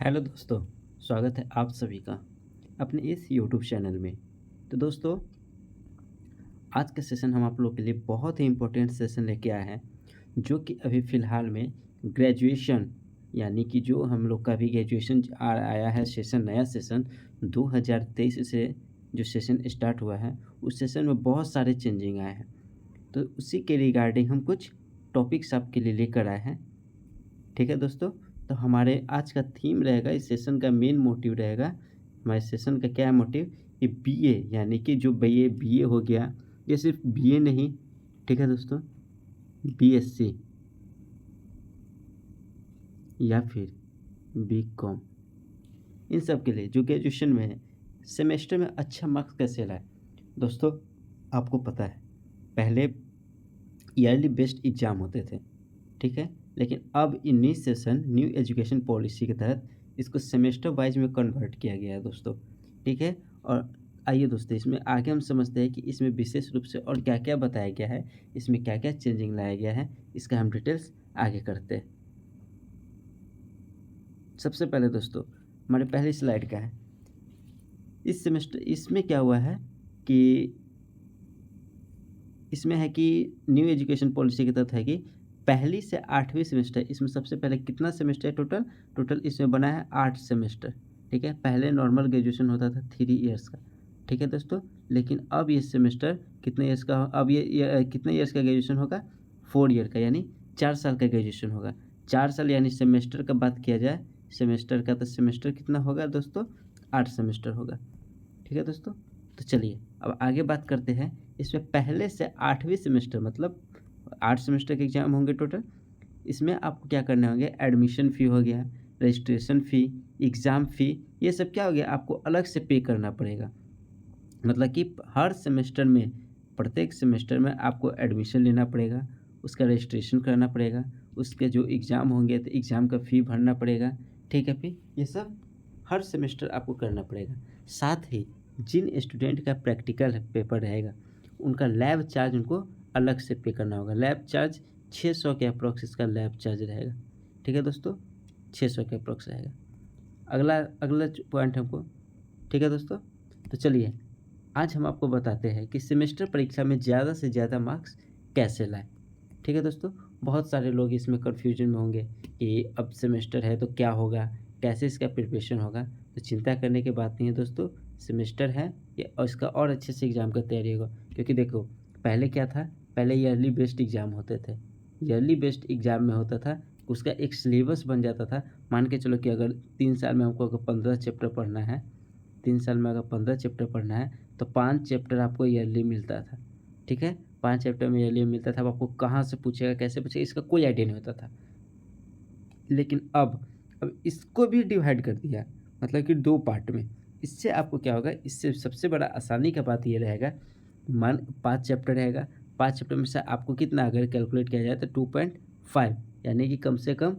Hello दोस्तों, स्वागत है आप सभी का अपने इस यूट्यूब चैनल में। तो दोस्तों, आज का सेशन हम आप लोग के लिए बहुत ही इम्पोर्टेंट सेशन लेके आए हैं, जो कि अभी फ़िलहाल में ग्रेजुएशन यानी कि जो हम लोग का अभी ग्रेजुएशन आया है सेशन, नया सेशन 2023 से जो सेशन स्टार्ट हुआ है, उस सेशन में बहुत सारे चेंजिंग आए हैं। तो उसी के रिगार्डिंग हम कुछ टॉपिक्स आपके लिए लेकर आए हैं। ठीक है दोस्तों, तो हमारे आज का थीम रहेगा, इस सेशन का मेन मोटिव रहेगा, हमारे सेशन का क्या है मोटिव, कि बीए यानी कि जो बीए बीए हो गया, ये सिर्फ बीए नहीं, ठीक है दोस्तों, बीएससी या फिर बीकॉम, इन सब के लिए जो ग्रेजुएशन में है, सेमेस्टर में अच्छा मार्क्स कैसे लाए। दोस्तों, आपको पता है पहले ईयरली बेस्ड एग्ज़ाम होते थे, ठीक है? लेकिन अब in new session new education policy के तहत इसको सेमेस्टर वाइज में कन्वर्ट किया गया है दोस्तों, ठीक है? और आइए दोस्तों, इसमें आगे हम समझते हैं कि इसमें विशेष रूप से और क्या-क्या बताया गया है, इसमें क्या-क्या चेंजिंग लाया गया है, इसका हम डिटेल्स आगे करते हैं। सबसे पहले दोस्तों, हमारे पहली स्लाइड का है। इस सेमेस्टर इसमें क्या हुआ है कि इसमें है कि न्यू एजुकेशन पॉलिसी के तहत है कि पहली से 8वीं सेमेस्टर, इसमें सबसे पहले कितना सेमेस्टर है टोटल? टोटल इसमें बना है 8 सेमेस्टर, ठीक है? पहले नॉर्मल ग्रेजुएशन होता था 3 ईयर्स का, ठीक है दोस्तों? लेकिन अब ये सेमेस्टर कितने ईयर्स का अब ये कितने ईयर्स का ग्रेजुएशन होगा? 4 ईयर का, यानी 4 साल का ग्रेजुएशन होगा। 4 साल यानी सेमेस्टर का बात किया जाए, सेमेस्टर का, तो सेमेस्टर कितना होगा दोस्तों? 8 सेमेस्टर होगा, ठीक है दोस्तों? तो चलिए अब आगे बात करते हैं। इसमें पहले से 8वीं सेमेस्टर, मतलब 8 सेमेस्टर के एग्ज़ाम होंगे टोटल। इसमें आपको क्या करने होंगे, एडमिशन फ़ी हो गया, रजिस्ट्रेशन फ़ी, एग्ज़ाम फ़ी, ये सब क्या हो गया, आपको अलग से पे करना पड़ेगा। मतलब कि हर सेमेस्टर में, प्रत्येक सेमेस्टर में आपको एडमिशन लेना पड़ेगा, उसका रजिस्ट्रेशन कराना पड़ेगा, उसके जो एग्ज़ाम होंगे तो एग्ज़ाम का फ़ी भरना पड़ेगा, ठीक है? फिर ये सब हर सेमेस्टर आपको करना पड़ेगा। साथ ही जिन स्टूडेंट का प्रैक्टिकल पेपर रहेगा, उनका लैब चार्ज उनको अलग से पे करना होगा। लैब चार्ज 600 के अप्रॉक्स इसका लैब चार्ज रहेगा, ठीक है दोस्तों? 600 के अप्रॉक्स रहेगा। अगला अगला पॉइंट हमको, ठीक है दोस्तों? तो चलिए आज हम आपको बताते हैं कि सेमेस्टर परीक्षा में ज़्यादा से ज़्यादा मार्क्स कैसे लाएँ। ठीक है दोस्तों? बहुत सारे लोग इसमें कन्फ्यूजन में होंगे कि अब सेमेस्टर है तो क्या होगा? कैसे इसका प्रिपरेशन होगा? तो चिंता करने की बात नहीं है दोस्तों, सेमेस्टर है ये और इसका और अच्छे से एग्ज़ाम का तैयारी होगा। क्योंकि देखो, पहले क्या था? पहले ईयरली बेस्ड एग्ज़ाम होते थे। ईयरली बेस्ड एग्ज़ाम में होता था, उसका एक सिलेबस बन जाता था। मान के चलो कि अगर 3 साल में हमको अगर 15 चैप्टर पढ़ना है, 3 साल में अगर 15 चैप्टर पढ़ना है, तो 5 चैप्टर आपको ईयरली मिलता था, ठीक है? 5 चैप्टर में ईयरली मिलता था। अब आपको कहाँ से पूछेगा, कैसे पूछेगा, इसका कोई आइडिया नहीं होता था। लेकिन अब इसको भी डिवाइड कर दिया, मतलब कि 2 पार्ट में। इससे आपको क्या होगा, इससे सबसे बड़ा आसानी का बात ये रहेगा, मान 5 चैप्टर रहेगा, 5 चैप्टर में से आपको कितना अगर कैलकुलेट किया जाए तो 2.5, यानी कि कम से कम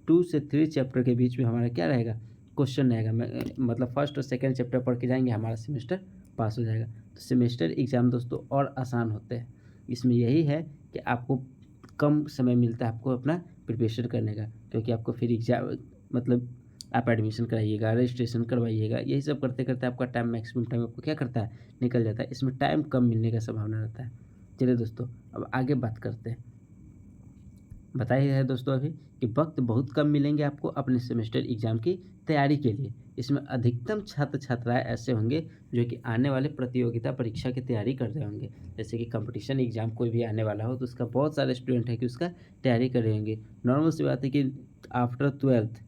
2 से 3 चैप्टर के बीच में हमारा क्या रहेगा, क्वेश्चन रहेगा। मतलब फर्स्ट और सेकंड चैप्टर पढ़ के जाएँगे, हमारा सेमेस्टर पास हो जाएगा। तो सेमेस्टर एग्ज़ाम दोस्तों और आसान होते हैं। इसमें यही है कि आपको कम समय मिलता है आपको अपना प्रिपरेशन करने का, क्योंकि आपको फिर एग्ज़ाम, मतलब आप एडमिशन कराइएगा, रजिस्ट्रेशन करवाइएगा, यही सब करते-करते आपका टाइम, मैक्सिमम टाइम आपको क्या करता है, निकल जाता है। इसमें टाइम कम मिलने का संभावना रहता है। चलिए दोस्तों, अब आगे बात करते हैं। बताया ही है दोस्तों अभी कि वक़्त बहुत कम मिलेंगे आपको अपने सेमेस्टर एग्ज़ाम की तैयारी के लिए। इसमें अधिकतम छात्र-छात्राएँ ऐसे होंगे जो कि आने वाले प्रतियोगिता परीक्षा की तैयारी कर रहे होंगे। जैसे कि कॉम्पिटिशन एग्ज़ाम कोई भी आने वाला हो, तो उसका बहुत सारे स्टूडेंट हैं कि उसका तैयारी कर रहे होंगे। नॉर्मल सी बात है कि after 12th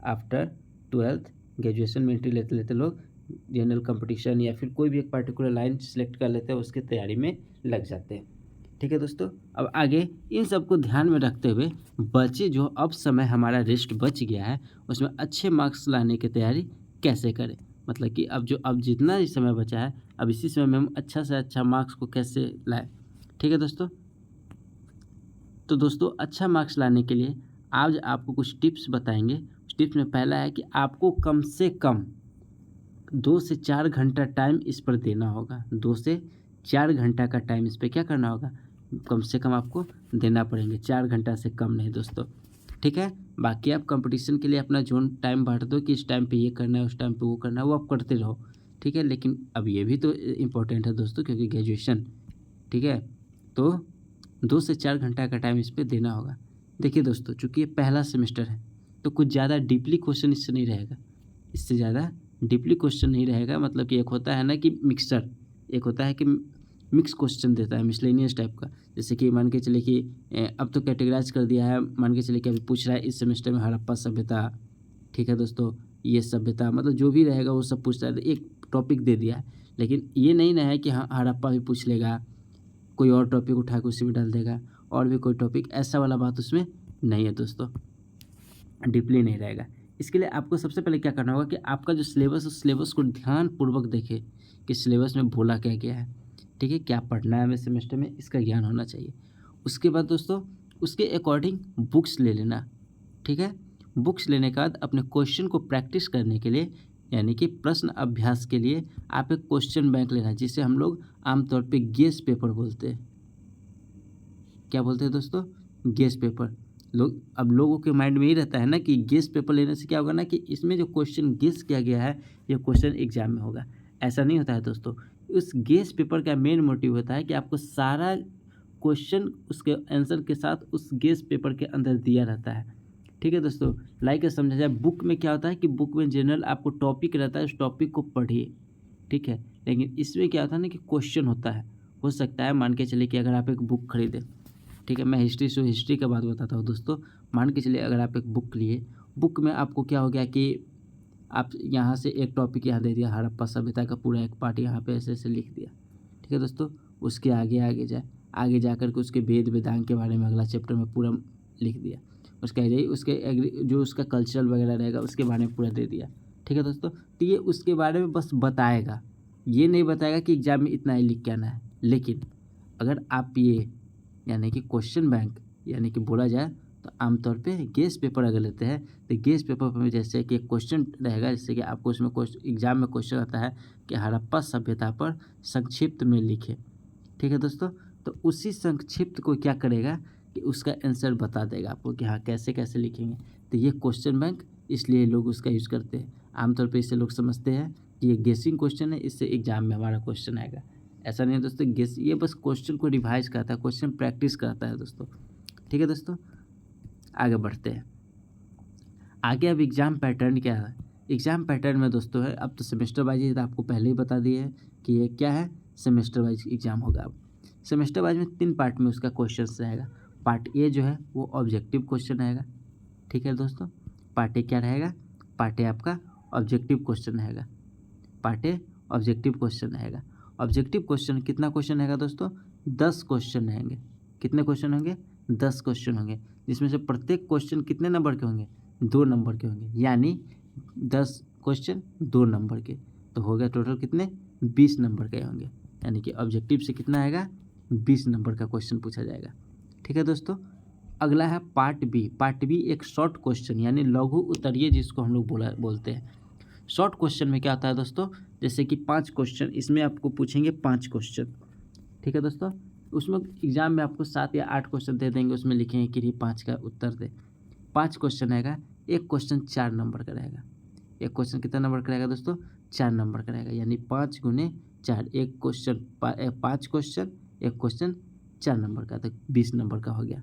after 12th graduation में एंट्री लेते-लेते लोग जनरल कॉम्पिटिशन या फिर कोई भी एक पर्टिकुलर लाइन सेलेक्ट कर लेते हैं, उसकी तैयारी में लग जाते हैं। ठीक है दोस्तों, अब आगे इन सबको ध्यान में रखते हुए बचे जो अब समय हमारा रेस्ट बच गया है, उसमें अच्छे मार्क्स लाने की तैयारी कैसे करें। मतलब कि अब जितना ही समय बचा है, अब इसी समय में हम अच्छा से अच्छा मार्क्स को कैसे लाएँ। ठीक है दोस्तों? तो दोस्तों, अच्छा मार्क्स लाने के लिए आज आपको कुछ टिप्स बताएँगे। उस टिप्स में पहला है कि आपको कम से कम 2 से 4 घंटा टाइम इस पर देना होगा। 2 से 4 घंटा का टाइम इस पे क्या करना होगा, कम से कम आपको देना पड़ेंगे, 4 घंटा से कम नहीं दोस्तों। ठीक है। बाकी आप कंपटीशन के लिए अपना जोन टाइम बाँट दो कि इस टाइम पे ये करना है, उस टाइम पे वो करना है, वो आप करते रहो, ठीक है। लेकिन अब ये भी तो इम्पोर्टेंट है दोस्तों, क्योंकि ग्रेजुएशन, ठीक है, तो 2 से 4 घंटा का टाइम इस पे देना होगा। देखिए दोस्तों, चूँकि ये पहला सेमेस्टर है, तो कुछ ज़्यादा डीपली क्वेश्चन इससे नहीं रहेगा, इससे ज़्यादा डीपली क्वेश्चन नहीं रहेगा। मतलब कि एक होता है ना कि मिक्सचर, एक होता है कि मिक्स क्वेश्चन देता है, मिसलेनियस टाइप का। जैसे कि मान के चलिए कि अब तो कैटेगराइज़ कर दिया है, मान के चलिए कि अभी पूछ रहा है इस सेमेस्टर में हड़प्पा सभ्यता, ठीक है दोस्तों, ये सभ्यता मतलब जो भी रहेगा वो सब पूछता है, तो एक टॉपिक दे दिया है। लेकिन ये नहीं ना है कि हाँ, हड़प्पा भी पूछ लेगा, कोई और टॉपिक उठा के उसी में डाल देगा, और भी कोई टॉपिक, ऐसा वाला बात उसमें नहीं है दोस्तों, डीपली नहीं रहेगा। इसके लिए आपको सबसे पहले क्या करना होगा कि आपका जो सिलेबस है, उस सिलेबस को ध्यानपूर्वक देखें कि सिलेबस में बोला क्या गया है, ठीक है, क्या पढ़ना है हमें सेमेस्टर में, इसका ज्ञान होना चाहिए। उसके बाद दोस्तों, उसके अकॉर्डिंग बुक्स ले लेना, ठीक है। बुक्स लेने के बाद अपने क्वेश्चन को प्रैक्टिस करने के लिए, यानी कि प्रश्न अभ्यास के लिए, आप एक क्वेश्चन बैंक लेना, जिसे हम लोग आमतौर पे गेस पेपर बोलते हैं। क्या बोलते हैं दोस्तों? Guess paper. अब लोगों के माइंड में ये रहता है ना कि गेस पेपर लेने से क्या होगा ना कि इसमें जो क्वेश्चन गेस किया गया है, ये क्वेश्चन एग्जाम में होगा। ऐसा नहीं होता है दोस्तों। उस गेस पेपर का मेन मोटिव होता है कि आपको सारा क्वेश्चन उसके आंसर के साथ उस गेस पेपर के अंदर दिया रहता है, ठीक है दोस्तों। लाइक समझा जाए, बुक में क्या होता है कि बुक में जनरल आपको टॉपिक रहता है, उस टॉपिक को पढ़िए, ठीक है। लेकिन इसमें क्या होता है ना कि क्वेश्चन होता है। हो सकता है, मान के चलिए कि अगर आप एक बुक खरीदें, ठीक है, मैं हिस्ट्री का बात बताता हूँ दोस्तों। मान के चलिए अगर आप एक बुक लिए, बुक में आपको क्या हो गया कि आप यहाँ से एक टॉपिक यहाँ दे दिया, हड़प्पा सभ्यता का पूरा एक पार्ट यहाँ पे ऐसे-ऐसे लिख दिया, ठीक है दोस्तों। उसके आगे जाए, आगे जाकर के उसके वेद वेदांग के बारे में अगला चैप्टर में पूरा लिख दिया। उसका यही उसके जो उसका कल्चरल वगैरह रहेगा उसके बारे में पूरा दे दिया, ठीक है दोस्तों। तो ये उसके बारे में बस बताएगा, ये नहीं बताएगा कि एग्ज़ाम में इतना ही लिख के आना है। लेकिन अगर आप ये, यानी कि क्वेश्चन बैंक, यानी कि बोला जाए तो आमतौर पे गेस पेपर अगर लेते हैं, तो गेस पेपर में जैसे कि एक क्वेश्चन रहेगा, जैसे कि आपको उसमें एग्जाम में क्वेश्चन आता है कि हड़प्पा सभ्यता पर संक्षिप्त में लिखे, ठीक है दोस्तों। तो उसी संक्षिप्त को क्या करेगा कि उसका आंसर बता देगा आपको कि हाँ कैसे कैसे लिखेंगे। तो ये क्वेश्चन बैंक, इसलिए लोग उसका यूज़ करते हैं। आमतौर पे इसे लोग समझते हैं कि ये गेसिंग क्वेश्चन है, इससे एग्जाम में हमारा क्वेश्चन आएगा। ऐसा नहीं है दोस्तों, गेस ये बस क्वेश्चन को रिवाइज करता है, क्वेश्चन प्रैक्टिस करता है दोस्तों, ठीक है दोस्तों। आगे बढ़ते हैं। आगे अब एग्ज़ाम पैटर्न क्या है? एग्ज़ाम पैटर्न में दोस्तों है, अब तो सेमेस्टर वाइज आपको पहले ही बता दिए हैं कि ये क्या है, सेमेस्टर वाइज एग्ज़ाम होगा। अब सेमेस्टर वाइज में 3 पार्ट में उसका क्वेश्चंस रहेगा। पार्ट ए जो है वो ऑब्जेक्टिव क्वेश्चन रहेगा, ठीक है दोस्तों। पार्ट ए क्या रहेगा? पार्ट ए आपका ऑब्जेक्टिव क्वेश्चन रहेगा। पार्ट ए ऑब्जेक्टिव क्वेश्चन रहेगा। ऑब्जेक्टिव क्वेश्चन कितना क्वेश्चन रहेगा दोस्तों? 10 क्वेश्चन रहेंगे। कितने क्वेश्चन होंगे? 10 क्वेश्चन होंगे, जिसमें से प्रत्येक क्वेश्चन कितने नंबर के होंगे? 2 नंबर के होंगे, यानी 10 क्वेश्चन 2 नंबर के, तो हो गया टोटल कितने? 20 नंबर के होंगे। यानी कि ऑब्जेक्टिव से कितना आएगा? 20 नंबर का क्वेश्चन पूछा जाएगा, ठीक है दोस्तों। अगला है पार्ट बी। पार्ट बी एक शॉर्ट क्वेश्चन, यानी लघु उत्तरीय जिसको हम लोग बोलते हैं। शॉर्ट क्वेश्चन में क्या होता है दोस्तों, जैसे कि 5 क्वेश्चन इसमें आपको पूछेंगे, 5 क्वेश्चन, ठीक है दोस्तों। उसमें एग्जाम में आपको 7 या 8 क्वेश्चन दे देंगे, उसमें लिखेंगे कि ये 5 का उत्तर दे। 5 क्वेश्चन रहेगा, एक क्वेश्चन 4 नंबर का रहेगा। एक क्वेश्चन कितना नंबर का रहेगा दोस्तों? 4 नंबर का रहेगा, यानी 5 गुने 4, एक क्वेश्चन 5 क्वेश्चन, एक क्वेश्चन 4 नंबर का, तो 20 नंबर का हो गया।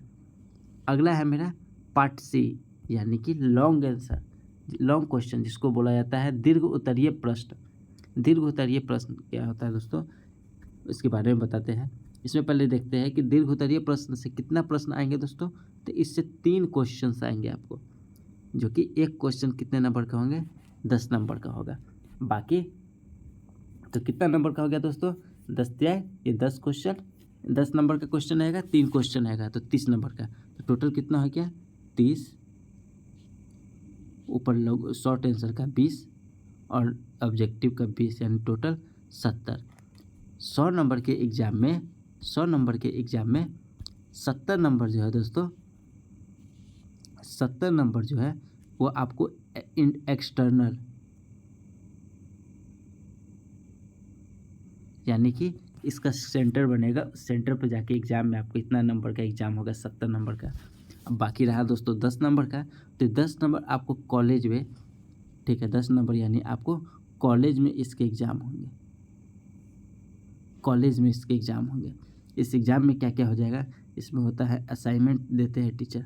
अगला है मेरा पार्ट सी, यानी कि लॉन्ग आंसर, लॉन्ग क्वेश्चन जिसको बोला जाता है दीर्घ उत्तरीय प्रश्न। दीर्घ उत्तरीय प्रश्न क्या होता है दोस्तों, इसके बारे में बताते हैं। इसमें पहले देखते हैं कि दीर्घ उत्तरीय प्रश्न से कितना प्रश्न आएंगे दोस्तों। तो इससे 3 क्वेश्चंस आएंगे आपको, जो कि एक क्वेश्चन कितने नंबर का होंगे? 10 नंबर का होगा। बाकी तो कितना नंबर का हो गया दोस्तों? 10 तिया ये 10 क्वेश्चन, 10 नंबर का क्वेश्चन आएगा, 3 क्वेश्चन आएगा तो 30 नंबर का। तो टोटल कितना हो गया? 30, ऊपर लोग शॉर्ट आंसर का 20 और ऑब्जेक्टिव का 20, यानी टोटल 70। 100 नंबर के एग्ज़ाम में 100 नंबर के एग्ज़ाम में 70 नंबर जो है दोस्तों, 70 नंबर जो है वो आपको एक्सटर्नल, यानी कि इसका सेंटर बनेगा, सेंटर पर जाके एग्ज़ाम में आपको इतना नंबर का एग्ज़ाम होगा, 70 नंबर का। अब बाकी रहा दोस्तों 10 नंबर का, तो 10 नंबर आपको कॉलेज में, ठीक है, 10 नंबर यानी आपको कॉलेज में इसके एग्ज़ाम होंगे, कॉलेज में इसके एग्ज़ाम होंगे। इस एग्ज़ाम में क्या-क्या हो जाएगा, इसमें होता है असाइनमेंट देते हैं टीचर,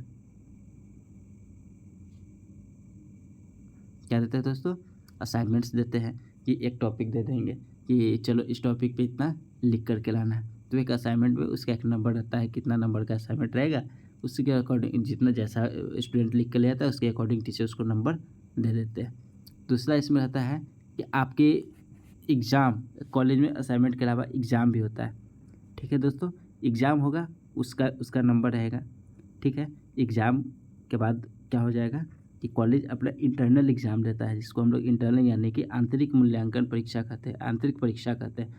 क्या देते हैं दोस्तों, असाइनमेंट्स देते हैं कि एक टॉपिक दे देंगे कि चलो इस टॉपिक पे इतना लिख कर के लाना है, तो एक असाइनमेंट में उसका एक नंबर रहता है, कितना नंबर का असाइनमेंट रहेगा उसी के अकॉर्डिंग जितना जैसा स्टूडेंट लिख कर ले आता है उसके अकॉर्डिंग टीचर उसको नंबर दे देते हैं। दूसरा इसमें रहता है कि आपके एग्ज़ाम, कॉलेज में असाइनमेंट के अलावा एग्ज़ाम भी होता है, ठीक है दोस्तों, एग्ज़ाम होगा उसका उसका नंबर रहेगा, ठीक है। एग्ज़ाम के बाद क्या हो जाएगा कि कॉलेज अपना इंटरनल एग्ज़ाम लेता है, जिसको हम लोग इंटरनल यानी कि आंतरिक मूल्यांकन परीक्षा कहते हैं, आंतरिक परीक्षा कहते हैं।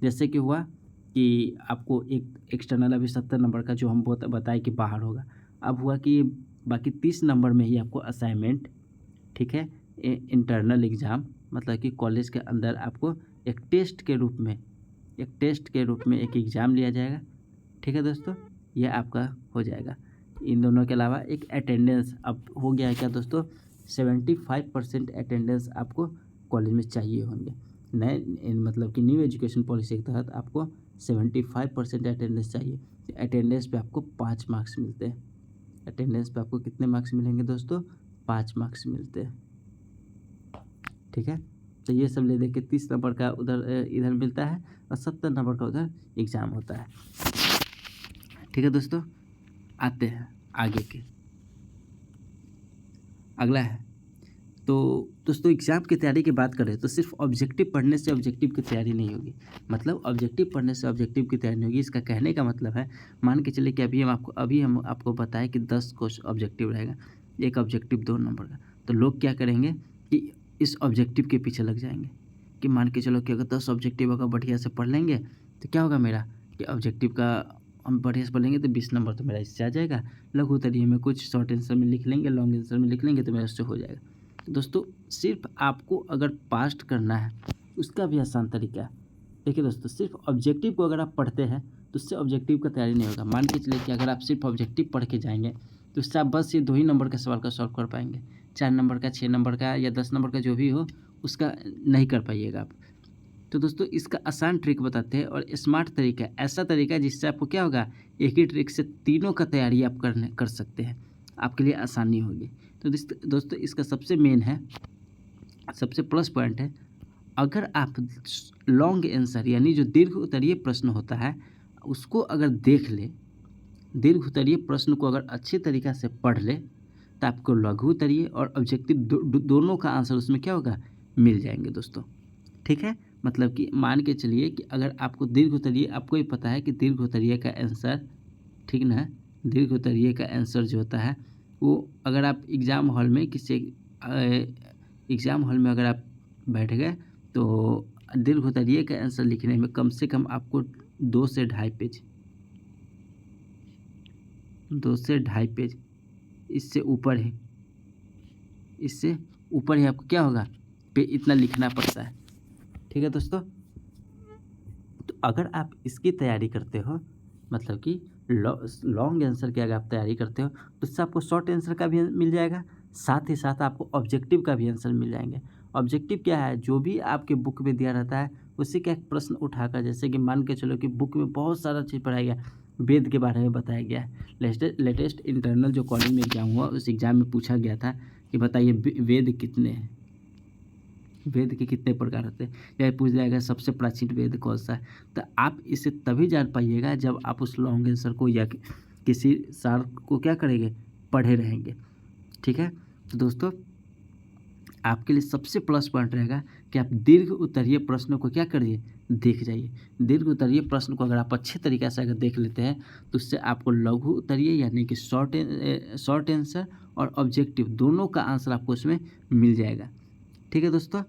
जैसे कि हुआ कि आपको एक एक्सटर्नल अभी 70 नंबर का जो हम बताए कि बाहर होगा, अब हुआ कि बाकी 30 नंबर में ही आपको असाइनमेंट, ठीक है, इंटरनल एग्ज़ाम मतलब कि कॉलेज के अंदर आपको एक टेस्ट के रूप में, एक टेस्ट के रूप में एक एग्ज़ाम लिया जाएगा, ठीक है दोस्तों, ये आपका हो जाएगा। इन दोनों के अलावा एक अटेंडेंस अब हो गया है क्या दोस्तों, 75% अटेंडेंस आपको कॉलेज में चाहिए होंगे। नए मतलब कि न्यू एजुकेशन पॉलिसी के तहत आपको 75% अटेंडेंस चाहिए। अटेंडेंस पे आपको 5 मार्क्स मिलते हैं। अटेंडेंस पे आपको कितने मार्क्स मिलेंगे दोस्तों, 5 मार्क्स मिलते हैं, ठीक है। तो ये सब ले दे के 30 नंबर का उधर इधर मिलता है और 70 नंबर का उधर एग्ज़ाम होता है, ठीक है दोस्तों। आते हैं आगे के, अगला है तो दोस्तों एग्ज़ाम की तैयारी की बात करें तो सिर्फ ऑब्जेक्टिव पढ़ने से ऑब्जेक्टिव की तैयारी नहीं होगी, मतलब ऑब्जेक्टिव पढ़ने से ऑब्जेक्टिव की तैयारी नहीं होगी। इसका कहने का मतलब है, मान के चलिए कि अभी हम आपको बताएं कि 10 क्वेश्चन ऑब्जेक्टिव रहेगा, एक ऑब्जेक्टिव 2 नंबर का, तो लोग क्या करेंगे कि इस ऑब्जेक्टिव के पीछे लग जाएंगे कि मान के चलो कि अगर 10 ऑब्जेक्टिव अगर बढ़िया से पढ़ लेंगे तो क्या होगा मेरा कि ऑब्जेक्टिव का हम बढ़िया से पढ़ लेंगे तो 20 नंबर तो मेरा इससे आ जाएगा। लघु उत्तरीय में कुछ शॉर्ट आंसर में लिख लेंगे, लॉन्ग आंसर में लिख लेंगे तो मेरा उससे हो जाएगा। तो दोस्तों सिर्फ आपको अगर पास्ट करना है उसका भी आसान तरीका है। देखिए दोस्तों, सिर्फ ऑब्जेक्टिव को अगर आप पढ़ते हैं तो उससे ऑब्जेक्टिव का तैयारी नहीं होगा। मान के चलिए कि अगर आप सिर्फ ऑब्जेक्टिव पढ़ के जाएंगे तो उससे आप बस ये 2 ही नंबर के सवाल का सॉल्व कर पाएंगे, 4 नंबर का, 6 नंबर का या 10 नंबर का जो भी हो उसका नहीं कर पाइएगा आप। तो दोस्तों इसका आसान ट्रिक बताते हैं और स्मार्ट तरीका है, ऐसा तरीका है जिससे आपको क्या होगा, एक ही ट्रिक से तीनों का तैयारी आप कर सकते हैं, आपके लिए आसानी होगी। तो दोस्तों इसका सबसे मेन है, सबसे प्लस पॉइंट है, अगर आप लॉन्ग आंसर यानी जो दीर्घ उत्तरीय प्रश्न होता है उसको अगर देख ले, दीर्घ उत्तरीय प्रश्न को अगर अच्छे तरीक़ा से पढ़ ले तो आपको लघु उत्तरीय और ऑब्जेक्टिव दोनों का आंसर उसमें क्या होगा, मिल जाएंगे दोस्तों, ठीक है। मतलब कि मान के चलिए कि अगर आपको दीर्घ उत्तरीय, आपको ही पता है कि दीर्घ उत्तरीय का आंसर, ठीक ना, दीर्घ उत्तरीय का आंसर जो होता है वो अगर आप एग्ज़ाम हॉल में एग्ज़ाम हॉल में अगर आप बैठ गए तो दीर्घ उत्तरीय का आंसर लिखने में कम से कम आपको 2 से ढाई पेज, 2 से ढाई पेज, इससे ऊपर ही, इससे ऊपर ही आपको क्या होगा पे इतना लिखना पड़ता है, ठीक है दोस्तों। तो अगर आप इसकी तैयारी करते हो, मतलब कि लॉन्ग आंसर की अगर आप तैयारी करते हो तो इससे आपको शॉर्ट आंसर का भी मिल जाएगा, साथ ही साथ आपको ऑब्जेक्टिव का भी आंसर मिल जाएंगे। ऑब्जेक्टिव क्या है, जो भी आपके बुक में दिया रहता है उसी का एक प्रश्न उठाकर, जैसे कि मान के चलो कि बुक में बहुत सारा चीज़ पढ़ाया गया, वेद के बारे में बताया गया है। लेटेस्ट इंटरनल जो कॉलेज में एग्ज़ाम हुआ उस एग्ज़ाम में पूछा गया था कि बताइए वेद कितने हैं, वेद के कितने प्रकार होते हैं, या पूछ जाएगा सबसे प्राचीन वेद कौन सा है। तो आप इसे तभी जान पाइएगा जब आप उस लॉन्ग आंसर को या किसी सार को क्या करेंगे, पढ़े रहेंगे, ठीक है। तो दोस्तों आपके लिए सबसे प्लस पॉइंट रहेगा कि आप दीर्घ उत्तरीय प्रश्नों को क्या करिए, देख जाइए। दीर्घ उत्तरीय प्रश्न को अगर आप अच्छे तरीक़े से अगर देख लेते हैं तो उससे आपको लघु उत्तरीय यानी कि शॉर्ट आंसर और ऑब्जेक्टिव दोनों का आंसर आपको उसमें मिल जाएगा, ठीक है दोस्तों।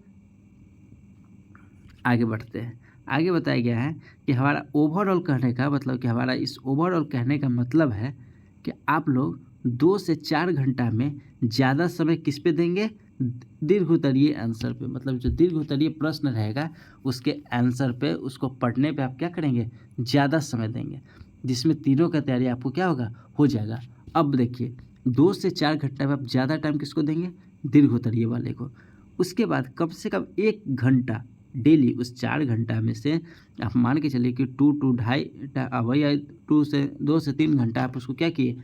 आगे बढ़ते हैं। आगे बताया गया है कि हमारा ओवरऑल कहने का मतलब कि हमारा इस ओवरऑल कहने का मतलब है कि आप लोग 2 से 4 घंटा में ज़्यादा समय किस पे देंगे, दीर्घ उत्तरीय आंसर पे, मतलब जो दीर्घ उत्तरीय प्रश्न रहेगा उसके आंसर पे, उसको पढ़ने पे आप क्या करेंगे, ज़्यादा समय देंगे, जिसमें तीनों का तैयारी आपको क्या होगा, हो जाएगा। अब देखिए 2 से 4 घंटा में आप ज़्यादा टाइम किसको देंगे, दीर्घोत्तरीय वाले को। उसके बाद कम से कम 1 घंटा डेली उस 4 घंटा में से आप मान के चलिए कि 2 टू ढाई वही 2 से 2 से 3 घंटा आप उसको क्या किए,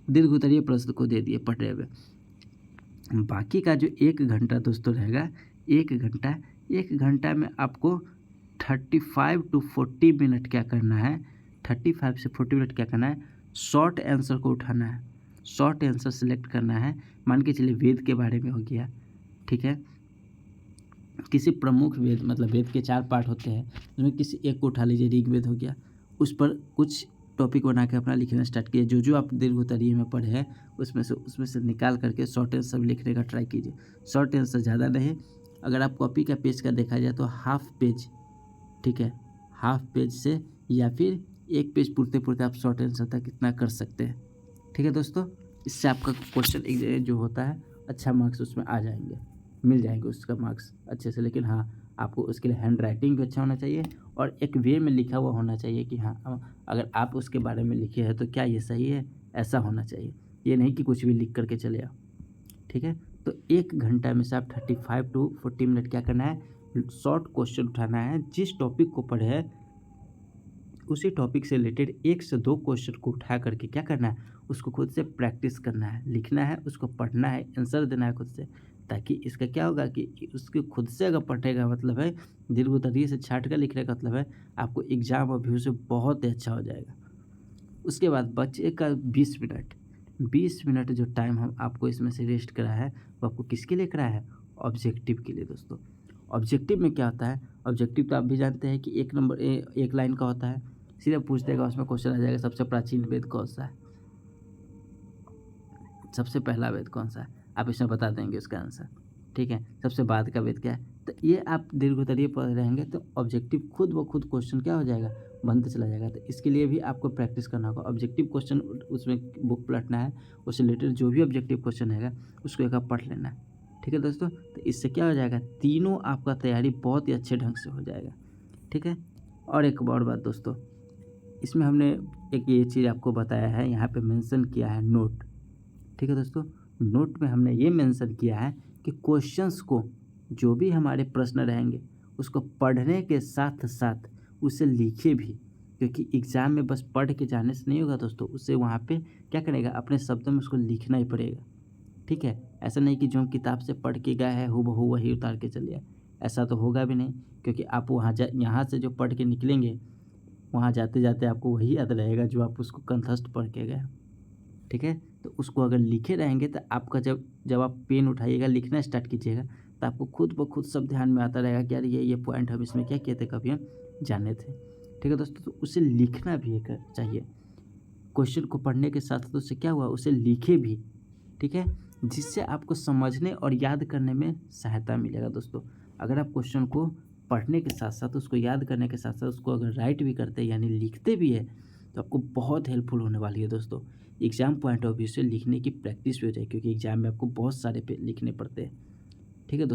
दीर्घोत्तरीय प्रश्न को दे दिए पढ़ने में। बाकी का जो 1 घंटा दोस्तों रहेगा, 1 घंटा में आपको 35 टू 40 मिनट क्या करना है, 35 से 40 मिनट क्या करना है, शॉर्ट आंसर को उठाना है, शॉर्ट आंसर सेलेक्ट करना है। मान के चलिए वेद के बारे में हो गया, ठीक है, किसी प्रमुख वेद मतलब वेद के 4 पार्ट होते हैं, उसमें किसी एक को उठा लीजिए, ऋग्वेद हो गया, उस पर कुछ टॉपिक बना के अपना लिखना स्टार्ट कीजिए। जो आप दीर्घोत्तरीय में पढ़े हैं उसमें से निकाल करके शॉर्ट आंसर लिखने का ट्राई कीजिए। शॉर्ट आंसर ज़्यादा नहीं, अगर आप कॉपी का पेज का देखा जाए तो हाफ पेज, ठीक है, हाफ पेज से या फिर 1 पेज पूरते आप शॉर्ट आंसर तक इतना कर सकते हैं। ठीक है दोस्तों, इससे आपका क्वेश्चन जो होता है अच्छा मार्क्स उसमें आ जाएंगे, मिल जाएंगे उसका मार्क्स अच्छे से। लेकिन हाँ, आपको उसके लिए हैंड राइटिंग भी अच्छा होना चाहिए और एक वे में लिखा हुआ होना चाहिए कि हाँ, अगर आप उसके बारे में लिखे हैं तो क्या ये सही है, ऐसा होना चाहिए। ये नहीं कि कुछ भी लिख करके चले आओ। ठीक है, तो 1 घंटा में से आप 35 टू 40 मिनट क्या करना है, शॉर्ट क्वेश्चन उठाना है। जिस टॉपिक को पढ़े है उसी टॉपिक से रिलेटेड 1 से 2 क्वेश्चन को उठा करके क्या करना है, उसको खुद से प्रैक्टिस करना है, लिखना है, उसको पढ़ना है, आंसर देना है खुद से। ताकि इसका क्या होगा कि उसके खुद से अगर पढ़ेगा मतलब है, दीर्घोत्तरीय से छाँट कर लिखने का मतलब है आपको एग्जाम और व्यू से बहुत ही अच्छा हो जाएगा। उसके बाद बचेगा 20 मिनट। 20 मिनट जो टाइम हम आपको इसमें से वेस्ट करा है वो आपको किसके लिए करा है, ऑब्जेक्टिव के लिए दोस्तों। ऑब्जेक्टिव में क्या होता है, ऑब्जेक्टिव तो आप भी जानते हैं कि 1 नंबर 1 लाइन का होता है, सीधा पूछ देगा, उसमें क्वेश्चन आ जाएगा सबसे प्राचीन वेद कौन सा है, सबसे पहला वेद कौन सा है, आप इसमें बता देंगे उसका आंसर। ठीक है, सबसे बाद का वेद क्या है। तो ये आप दीर्घोत्तरीय पढ़ रहेंगे तो ऑब्जेक्टिव खुद ब खुद क्वेश्चन क्या हो जाएगा, बनते चला जाएगा। तो इसके लिए भी आपको प्रैक्टिस करना होगा। ऑब्जेक्टिव क्वेश्चन उसमें बुक पलटना है, उससे रिलेटेड जो भी ऑब्जेक्टिव क्वेश्चन रहेगा उसको एक आप पढ़ लेना है। ठीक है दोस्तों, तो इससे क्या हो जाएगा, तीनों आपका तैयारी बहुत ही अच्छे ढंग से हो जाएगा। ठीक है, और एक और बात दोस्तों, इसमें हमने एक ये चीज़ आपको बताया है, यहाँ पे मेंशन किया है नोट। ठीक है दोस्तों, नोट में हमने ये मेंशन किया है कि क्वेश्चंस को, जो भी हमारे प्रश्न रहेंगे उसको पढ़ने के साथ साथ उसे लिखे भी, क्योंकि एग्ज़ाम में बस पढ़ के जाने से नहीं होगा दोस्तों, उसे वहाँ पे क्या करेगा, अपने शब्दों में उसको लिखना ही पड़ेगा। ठीक है, ऐसा नहीं कि जो हम किताब से पढ़ के गए हैं हूबहू वही उतार के चले आए, ऐसा तो होगा भी नहीं। क्योंकि आप वहाँ यहाँ से जो पढ़ के निकलेंगे वहाँ जाते जाते आपको वही याद रहेगा जो आप उसको कंठस्थ पढ़ के गए। ठीक है, तो उसको अगर लिखे रहेंगे तो आपका जब जब आप पेन उठाइएगा लिखना स्टार्ट कीजिएगा तो आपको खुद ब खुद सब ध्यान में आता रहेगा कि यार ये पॉइंट हम इसमें क्या किए थे, कभी हम जाने थे। ठीक है दोस्तों, तो उसे लिखना भी एक चाहिए, क्वेश्चन को पढ़ने के साथ साथ उससे क्या हुआ, उसे लिखे भी। ठीक है, जिससे आपको समझने और याद करने में सहायता मिलेगा दोस्तों। अगर आप क्वेश्चन को पढ़ने के साथ साथ उसको याद करने के साथ साथ उसको अगर राइट भी करते हैं यानी लिखते भी है तो आपको बहुत हेल्पफुल होने वाली है दोस्तों। एग्जाम पॉइंट ऑफ व्यू से लिखने की प्रैक्टिस भी हो जाए, क्योंकि एग्जाम में आपको बहुत सारे पे लिखने पड़ते हैं। ठीक है दोस्तों।